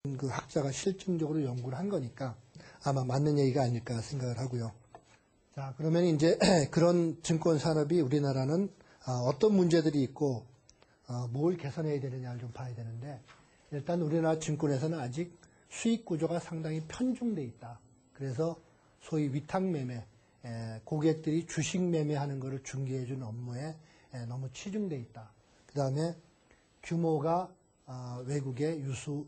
그 학자가 실증적으로 연구를 한 거니까 아마 맞는 얘기가 아닐까 생각을 하고요. 자, 그러면 이제 그런 증권 산업이 우리나라는 어떤 문제들이 있고 뭘 개선해야 되느냐를 좀 봐야 되는데, 일단 우리나라 증권에서는 아직 수익 구조가 상당히 편중돼 있다. 그래서 소위 위탁매매, 고객들이 주식 매매하는 것을 중개해 주는 업무에 너무 치중돼 있다. 그 다음에 규모가 외국의 유수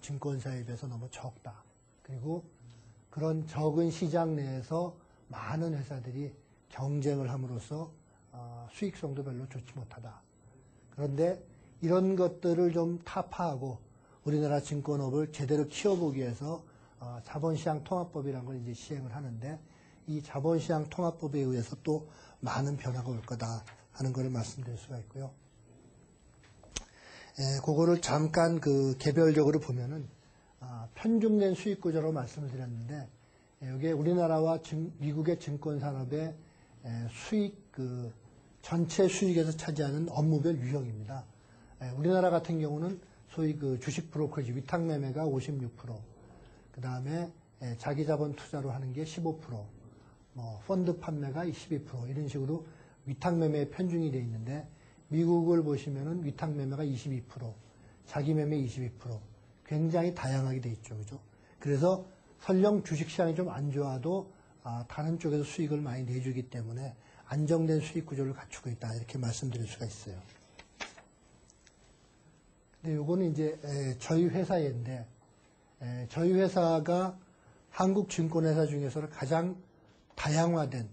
증권사에 비해서 너무 적다. 그리고 그런 적은 시장 내에서 많은 회사들이 경쟁을 함으로써 수익성도 별로 좋지 못하다. 그런데 이런 것들을 좀 타파하고 우리나라 증권업을 제대로 키워보기 위해서 자본시장 통합법이라는 걸 이제 시행을 하는데, 이 자본시장 통합법에 의해서 또 많은 변화가 올 거다 하는 것을 말씀드릴 수가 있고요. 그거를 잠깐 개별적으로 보면은 편중된 수익 구조로 말씀을 드렸는데, 여기에 우리나라와 미국의 증권 산업의 수익 전체 수익에서 차지하는 업무별 유형입니다. 우리나라 같은 경우는 소위 주식 브로커리지 위탁 매매가 56%, 그 다음에 자기 자본 투자로 하는 게 15%, 뭐 펀드 판매가 12% 이런 식으로 위탁 매매에 편중이 되어 있는데, 미국을 보시면은 위탁 매매가 22%, 자기 매매 22%, 굉장히 다양하게 돼 있죠, 그죠? 그래서 설령 주식시장이 좀 안 좋아도 다른 쪽에서 수익을 많이 내주기 때문에 안정된 수익 구조를 갖추고 있다, 이렇게 말씀드릴 수가 있어요. 근데 요거는 이제 저희 회사인데, 저희 회사가 한국 증권회사 중에서는 가장 다양화된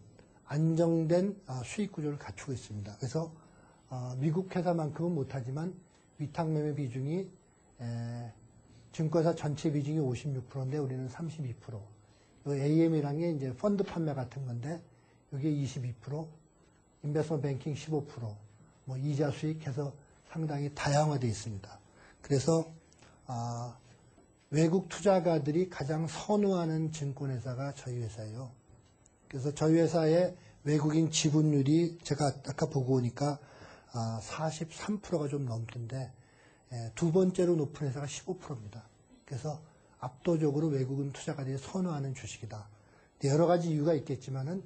안정된 수익 구조를 갖추고 있습니다. 그래서 미국 회사만큼은 못하지만 위탁매매 비중이 증권사 전체 비중이 56%인데 우리는 32%. 이 AM이라는 게 이제 펀드 판매 같은 건데 이게 22%, 인베스트먼트 뱅킹 15%, 뭐 이자 수익해서 상당히 다양화되어 있습니다. 그래서 외국 투자가들이 가장 선호하는 증권회사가 저희 회사예요. 그래서 저희 회사의 외국인 지분율이 제가 아까 보고 오니까 43%가 좀 넘던데, 두 번째로 높은 회사가 15%입니다. 그래서 압도적으로 외국인 투자가들이 선호하는 주식이다. 여러 가지 이유가 있겠지만은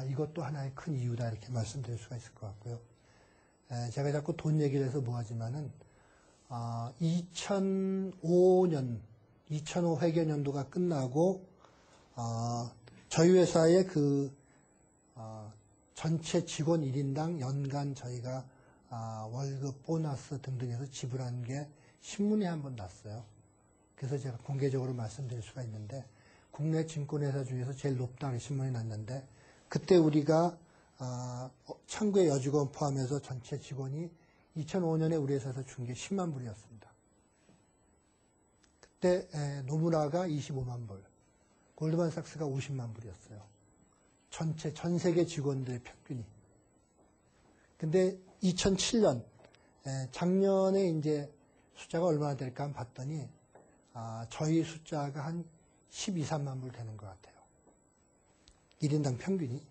이것도 하나의 큰 이유다, 이렇게 말씀드릴 수가 있을 것 같고요. 제가 자꾸 돈 얘기를 해서 뭐하지만은 2005 회계연도가 끝나고 저희 회사의 전체 직원 1인당 연간 저희가 월급, 보너스 등등해서 지불한 게 신문에 한번 났어요. 그래서 제가 공개적으로 말씀드릴 수가 있는데, 국내 증권회사 중에서 제일 높다는 신문이 났는데, 그때 우리가 창구의 여직원 포함해서 전체 직원이 2005년에 우리 회사에서 준 게 10만 불이었습니다. 그때 노무라가 25만 불, 골드만삭스가 50만 불이었어요. 전 세계 직원들의 평균이. 근데 2007년, 작년에 이제 숫자가 얼마나 될까 한번 봤더니, 저희 숫자가 한 12, 3만 불 되는 것 같아요. 1인당 평균이.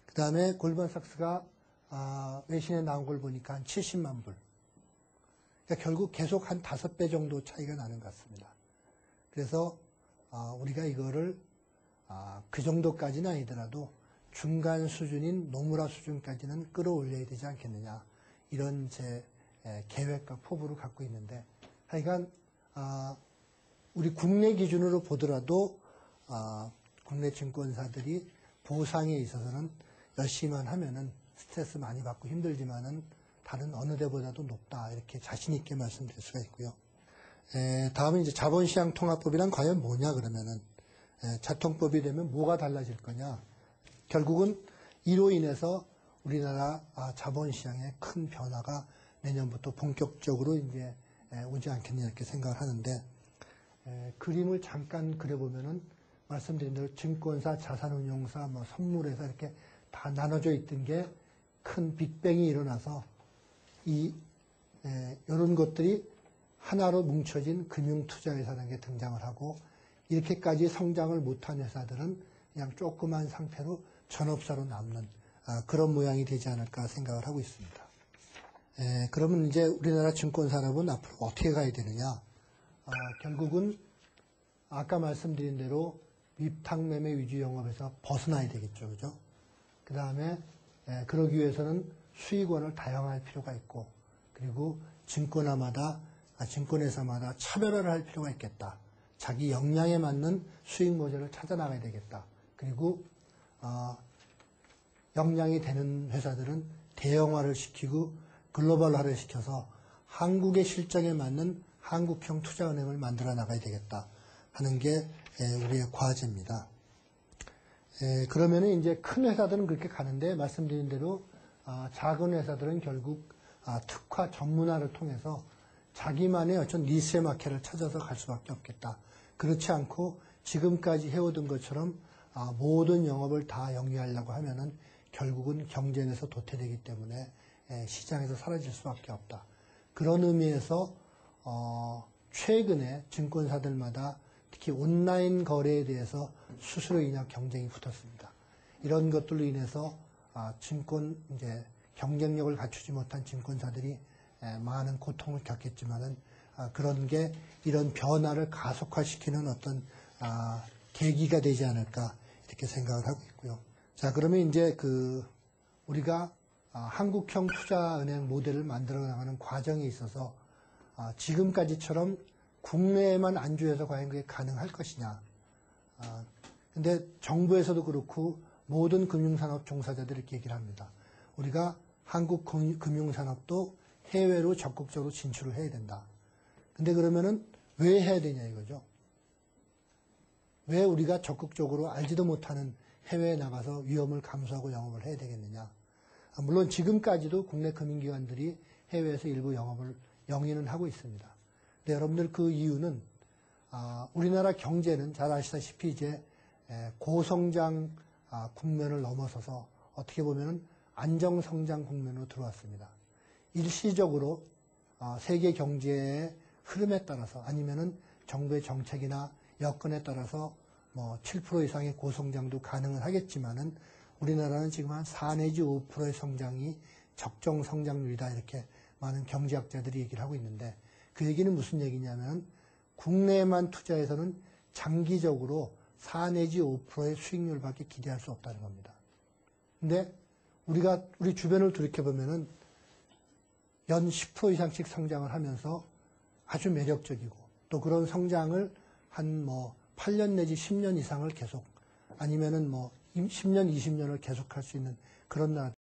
그 다음에 골드만삭스가 외신에 나온 걸 보니까 한 70만 불. 그러니까 결국 계속 한 5배 정도 차이가 나는 것 같습니다. 그래서 우리가 이거를 그 정도까지는 아니더라도 중간 수준인 노무라 수준까지는 끌어올려야 되지 않겠느냐, 이런 제 계획과 포부를 갖고 있는데, 하여간 우리 국내 기준으로 보더라도 국내 증권사들이 보상에 있어서는 열심히만 하면은 스트레스 많이 받고 힘들지만은 다른 어느 데보다도 높다, 이렇게 자신 있게 말씀드릴 수가 있고요. 다음은 이제 자본시장 통합법이란 과연 뭐냐 그러면은, 자통법이 되면 뭐가 달라질 거냐? 결국은 이로 인해서 우리나라 자본시장에 큰 변화가 내년부터 본격적으로 이제 오지 않겠냐, 이렇게 생각을 하는데, 그림을 잠깐 그려보면은 말씀드린 대로 증권사, 자산운용사, 뭐 선물회사 이렇게 다 나눠져 있던 게 큰 빅뱅이 일어나서 이런 것들이 하나로 뭉쳐진 금융투자회사라는 게 등장을 하고, 이렇게까지 성장을 못한 회사들은 그냥 조그만 상태로 전업사로 남는 그런 모양이 되지 않을까 생각을 하고 있습니다. 그러면 이제 우리나라 증권산업은 앞으로 어떻게 가야 되느냐? 결국은 아까 말씀드린 대로 위탁매매 위주 영업에서 벗어나야 되겠죠. 그죠? 그 다음에 그러기 위해서는 수익원을 다양화할 필요가 있고, 그리고 증권회사마다 차별화를 할 필요가 있겠다. 자기 역량에 맞는 수익 모델을 찾아 나가야 되겠다. 그리고 역량이 되는 회사들은 대형화를 시키고 글로벌화를 시켜서 한국의 실정에 맞는 한국형 투자은행을 만들어 나가야 되겠다 하는 게 우리의 과제입니다. 그러면 이제 큰 회사들은 그렇게 가는데, 말씀드린 대로 작은 회사들은 결국 특화 전문화를 통해서 자기만의 어떤 니che 마켓을 찾아서 갈 수밖에 없겠다. 그렇지 않고 지금까지 해오던 것처럼 모든 영업을 다 영위하려고 하면은 결국은 경쟁에서 도태되기 때문에 시장에서 사라질 수밖에 없다. 그런 의미에서 최근에 증권사들마다 특히 온라인 거래에 대해서 수수료 인하 경쟁이 붙었습니다. 이런 것들로 인해서 이제 경쟁력을 갖추지 못한 증권사들이 많은 고통을 겪겠지만은 그런 게 이런 변화를 가속화시키는 어떤 계기가 되지 않을까 이렇게 생각을 하고 있고요. 자, 그러면 이제 우리가 한국형 투자은행 모델을 만들어 나가는 과정에 있어서 지금까지처럼 국내에만 안주해서 과연 그게 가능할 것이냐. 근데 정부에서도 그렇고 모든 금융산업 종사자들이 이렇게 얘기를 합니다. 우리가 한국 금융산업도 해외로 적극적으로 진출을 해야 된다. 근데 그러면은 왜 해야 되냐 이거죠. 왜 우리가 적극적으로 알지도 못하는 해외에 나가서 위험을 감수하고 영업을 해야 되겠느냐. 물론 지금까지도 국내 금융기관들이 해외에서 일부 영업을 영위는 하고 있습니다. 근데 여러분들 그 이유는 우리나라 경제는 잘 아시다시피 이제 고성장 국면을 넘어서서 어떻게 보면은 안정성장 국면으로 들어왔습니다. 일시적으로 세계 경제의 흐름에 따라서 아니면은 정부의 정책이나 여건에 따라서 뭐 7% 이상의 고성장도 가능은 하겠지만은 우리나라는 지금 한 4 내지 5%의 성장이 적정 성장률이다 이렇게 많은 경제학자들이 얘기를 하고 있는데, 그 얘기는 무슨 얘기냐면 국내에만 투자해서는 장기적으로 4 내지 5%의 수익률밖에 기대할 수 없다는 겁니다. 근데 우리 주변을 돌이켜보면은 연 10% 이상씩 성장을 하면서 아주 매력적이고, 또 그런 성장을 한 8년 내지 10년 이상을 계속, 아니면은 10년, 20년을 계속할 수 있는 그런 나라